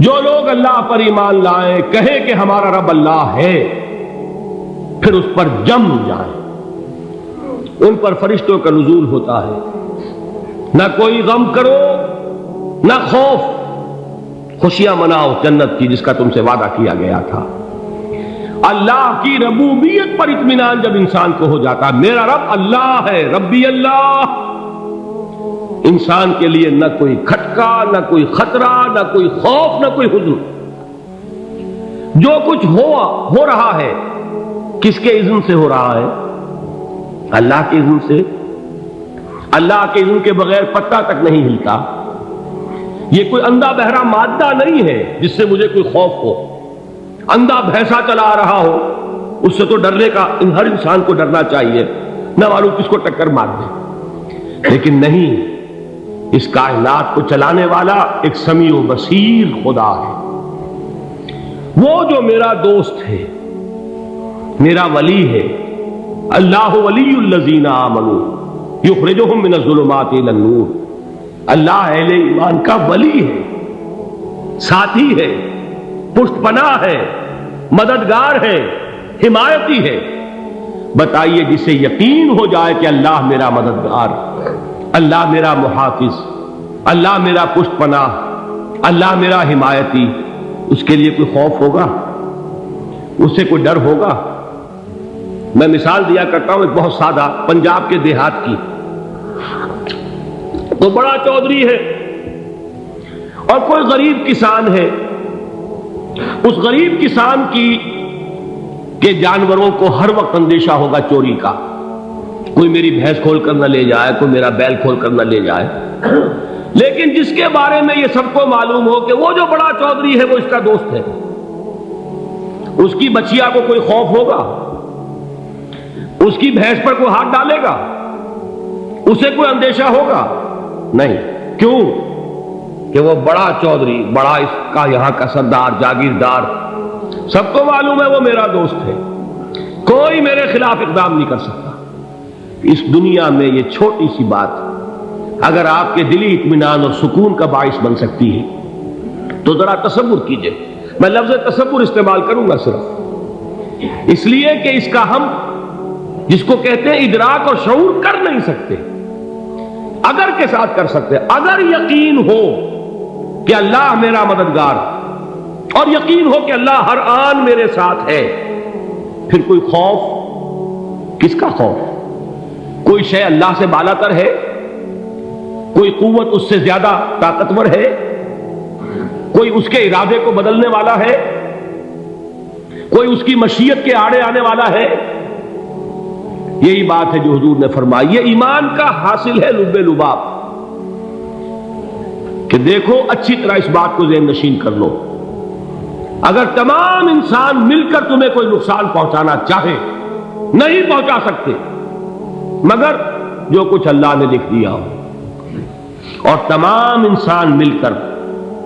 جو لوگ اللہ پر ایمان لائیں، کہیں کہ ہمارا رب اللہ ہے، پھر اس پر جم جائیں، ان پر فرشتوں کا نزول ہوتا ہے۔ نہ کوئی غم کرو نہ خوف، خوشیاں مناؤ جنت کی جس کا تم سے وعدہ کیا گیا تھا۔ اللہ کی ربوبیت پر اطمینان جب انسان کو ہو جاتا، میرا رب اللہ ہے، ربی اللہ، انسان کے لیے نہ کوئی کھٹکا، نہ کوئی خطرہ، نہ کوئی خوف، نہ کوئی حزن۔ جو کچھ ہو رہا ہے کس کے اذن سے ہو رہا ہے؟ اللہ کے اذن سے۔ اللہ کے اذن کے بغیر پتا تک نہیں ہلتا۔ یہ کوئی اندھا بہرا مادہ نہیں ہے جس سے مجھے کوئی خوف ہو۔ اندھا بھینسا چلا آ رہا ہو اس سے تو ڈرنے کا ہر انسان کو ڈرنا چاہیے، نہ معلوم کس کو ٹکر مار دے۔ لیکن نہیں، اس کائنات کو چلانے والا ایک سمیع و بصیر خدا ہے، وہ جو میرا دوست ہے، میرا ولی ہے۔ اللہ ولی الذین آمنوا یخرجہم من الظلمات الی النور۔ اللہ اہل ایمان کا ولی ہے، ساتھی ہے، پشت پناہ ہے، مددگار ہے، حمایتی ہے۔ بتائیے جسے یقین ہو جائے کہ اللہ میرا مددگار، اللہ میرا محافظ، اللہ میرا پشت پناہ، اللہ میرا حمایتی، اس کے لیے کوئی خوف ہوگا؟ اس سے کوئی ڈر ہوگا؟ میں مثال دیا کرتا ہوں ایک بہت سادہ، پنجاب کے دیہات کی۔ تو بڑا چودھری ہے اور کوئی غریب کسان ہے۔ اس غریب کسان کے جانوروں کو ہر وقت اندیشہ ہوگا چوری کا، کوئی میری بھینس کھول کر نہ لے جائے، کوئی میرا بیل کھول کر نہ لے جائے۔ لیکن جس کے بارے میں یہ سب کو معلوم ہو کہ وہ جو بڑا چودھری ہے وہ اس کا دوست ہے، اس کی بچیا کو کوئی خوف ہوگا؟ اس کی بھینس پر کوئی ہاتھ ڈالے گا؟ اسے کوئی اندیشہ ہوگا؟ نہیں۔ کیوں؟ کہ وہ بڑا چودھری، بڑا اس کا یہاں کا سردار، جاگیردار، سب کو معلوم ہے وہ میرا دوست ہے، کوئی میرے خلاف اقدام نہیں کر سکتا۔ اس دنیا میں یہ چھوٹی سی بات اگر آپ کے دلی اطمینان اور سکون کا باعث بن سکتی ہے تو ذرا تصور کیجئے۔ میں لفظ تصور استعمال کروں گا صرف اس لیے کہ اس کا ہم جس کو کہتے ہیں ادراک اور شعور کر نہیں سکتے، اگر کے ساتھ کر سکتے۔ اگر یقین ہو کہ اللہ میرا مددگار اور یقین ہو کہ اللہ ہر آن میرے ساتھ ہے، پھر کوئی خوف؟ کس کا خوف؟ کوئی شے اللہ سے بالا تر ہے؟ کوئی قوت اس سے زیادہ طاقتور ہے؟ کوئی اس کے ارادے کو بدلنے والا ہے؟ کوئی اس کی مشیت کے آڑے آنے والا ہے؟ یہی بات ہے جو حضور نے فرمائی، یہ ایمان کا حاصل ہے لب لباب، کہ دیکھو اچھی طرح اس بات کو ذہن نشین کر لو، اگر تمام انسان مل کر تمہیں کوئی نقصان پہنچانا چاہے نہیں پہنچا سکتے مگر جو کچھ اللہ نے لکھ دیا ہو، اور تمام انسان مل کر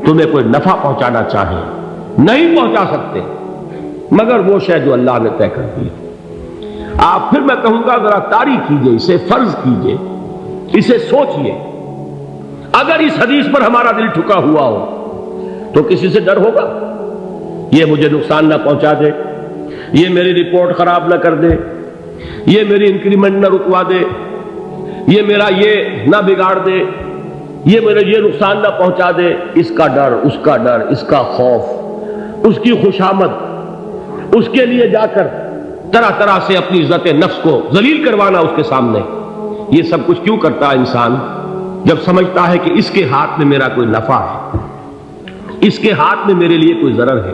تمہیں کوئی نفع پہنچانا چاہے نہیں پہنچا سکتے مگر وہ شے جو اللہ نے طے کر دی۔ آپ پھر میں کہوں گا ذرا طاری کیجئے، اسے فرض کیجئے، اسے سوچئے۔ اگر اس حدیث پر ہمارا دل ٹھکا ہوا ہو تو کسی سے ڈر ہوگا؟ یہ مجھے نقصان نہ پہنچا دے، یہ میری رپورٹ خراب نہ کر دے، یہ میری انکریمنٹ نہ رکوا دے، یہ میرا یہ نہ بگاڑ دے، یہ میرے یہ نقصان نہ پہنچا دے۔ اس کا ڈر، اس کا ڈر، اس کا خوف، اس کی خوشامد، اس کے لیے جا کر طرح طرح سے اپنی عزت نفس کو ذلیل کروانا اس کے سامنے، یہ سب کچھ کیوں کرتا ہے انسان؟ جب سمجھتا ہے کہ اس کے ہاتھ میں میرا کوئی نفع ہے، اس کے ہاتھ میں میرے لیے کوئی ضرر ہے،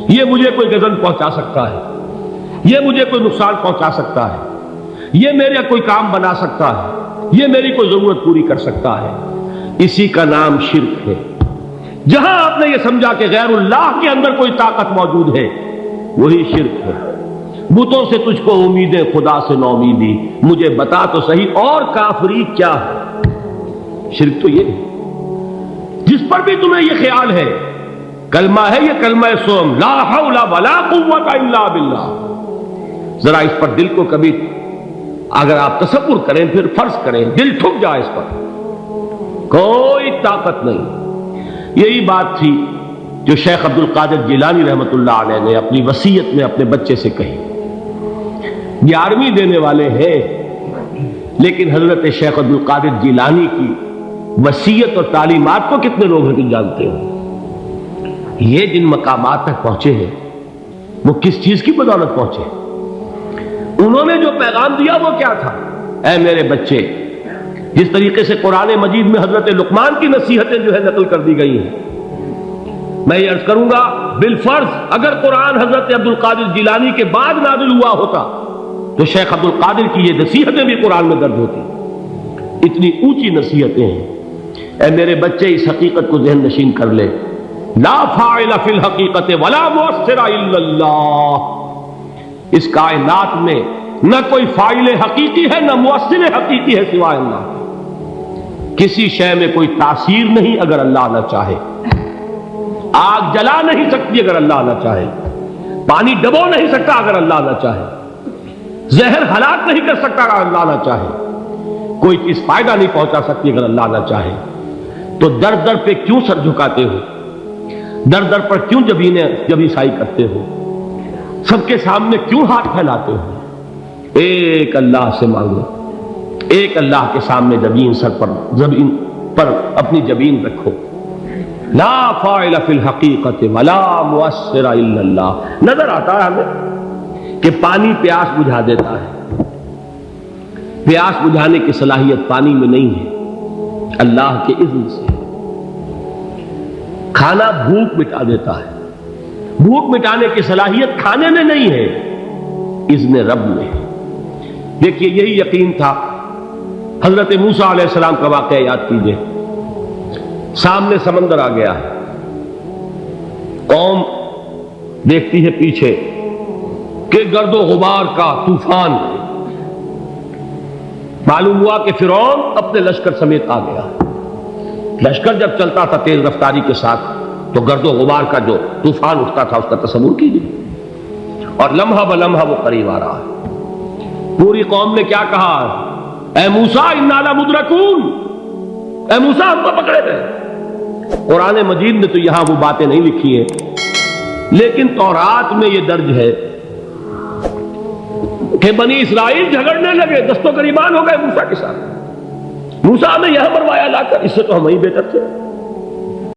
یہ مجھے کوئی غضب پہنچا سکتا ہے، یہ مجھے کوئی نقصان پہنچا سکتا ہے، یہ میرا کوئی کام بنا سکتا ہے، یہ میری کوئی ضرورت پوری کر سکتا ہے، اسی کا نام شرک ہے۔ جہاں آپ نے یہ سمجھا کہ غیر اللہ کے اندر کوئی طاقت موجود ہے وہی شرک ہے۔ بتوں سے تجھ کو امیدیں، خدا سے نو امیدی، مجھے بتا تو صحیح اور کافری کیا ہے؟ شرک تو یہ ہے۔ جس پر بھی تمہیں یہ خیال ہے، کلمہ ہے یہ کلمہ سوم، لا حول ولا قوت الا باللہ، ذرا اس پر دل کو کبھی اگر آپ تصور کریں، پھر فرض کریں، دل ٹھک جائے، اس پر کوئی طاقت نہیں۔ یہی بات تھی جو شیخ عبد القادر جیلانی رحمۃ اللہ علیہ نے اپنی وصیت میں اپنے بچے سے کہی. 11ویں دینے والے ہیں، لیکن حضرت شیخ عبد القادر جیلانی کی وصیت اور تعلیمات کو کتنے لوگ ہیں کہ جانتے ہو؟ یہ جن مقامات تک پہنچے ہیں وہ کس چیز کی بدولت پہنچے؟ انہوں نے جو پیغام دیا وہ کیا تھا؟ اے میرے بچے، جس طریقے سے قرآن مجید میں حضرت لقمان کی نصیحتیں جو ہے نقل کر دی گئی ہیں، میں یہ عرض کروں گا بالفرض اگر قرآن حضرت عبد القادر جیلانی کے بعد نازل ہوا ہوتا تو شیخ عبد القادر کی یہ نصیحتیں بھی قرآن میں درج ہوتی. اتنی اونچی نصیحتیں ہیں. اے میرے بچے، اس حقیقت کو ذہن نشین کر لے، لا فاعل فی الحقیقت ولا مؤثر الا اللہ. اس کائنات میں نہ کوئی فاعل حقیقی ہے نہ مؤثر حقیقی ہے سوائے اللہ. کسی شے میں کوئی تاثیر نہیں اگر اللہ نہ چاہے. آگ جلا نہیں سکتی اگر اللہ نہ چاہے. پانی ڈبو نہیں سکتا اگر اللہ نہ چاہے. زہر ہلاک نہیں کر سکتا اگر اللہ نہ چاہے. کوئی چیز فائدہ نہیں پہنچا سکتی اگر اللہ نہ چاہے. تو در در پہ کیوں سر جھکاتے ہو؟ در در پر کیوں جبیں سائی کرتے ہو؟ سب کے سامنے کیوں ہاتھ پھیلاتے ہو؟ ایک اللہ سے مانگو. ایک اللہ کے سامنے زمین پر اپنی جبین رکھو. لا فاعل فی الحقیقت ولا مؤثر الا اللہ. نظر آتا ہے ہمیں کہ پانی پیاس بجھا دیتا ہے. پیاس بجھانے کی صلاحیت پانی میں نہیں ہے، اللہ کے اذن سے. کھانا بھوک مٹا دیتا ہے. بھوک مٹانے کی صلاحیت کھانے میں نہیں ہے، اذن رب میں. دیکھیے یہی یقین تھا. حضرت موسیٰ علیہ السلام کا واقعہ یاد کیجئے. سامنے سمندر آ گیا ہے. قوم دیکھتی ہے پیچھے کہ گرد و غبار کا طوفان. معلوم ہوا کہ فرعون اپنے لشکر سمیت آ گیا. لشکر جب چلتا تھا تیز رفتاری کے ساتھ تو گرد و غبار کا جو طوفان اٹھتا تھا اس کا تصور کیجیے. اور لمحہ بلمحہ وہ قریب آ رہا ہے. پوری قوم نے کیا کہا؟ اے موسیٰ انا لمدرکون. اے موسیٰ ہم کو پکڑے گئے. قرآن مجید میں تو یہاں وہ باتیں نہیں لکھی ہیں، لیکن تورات میں یہ درج ہے کہ بنی اسرائیل جھگڑنے لگے، دست و گریبان ہو گئے موسیٰ کے ساتھ. موسیٰ نے یہاں مروایا لا کر، اس سے تو ہم ہی بہتر تھے.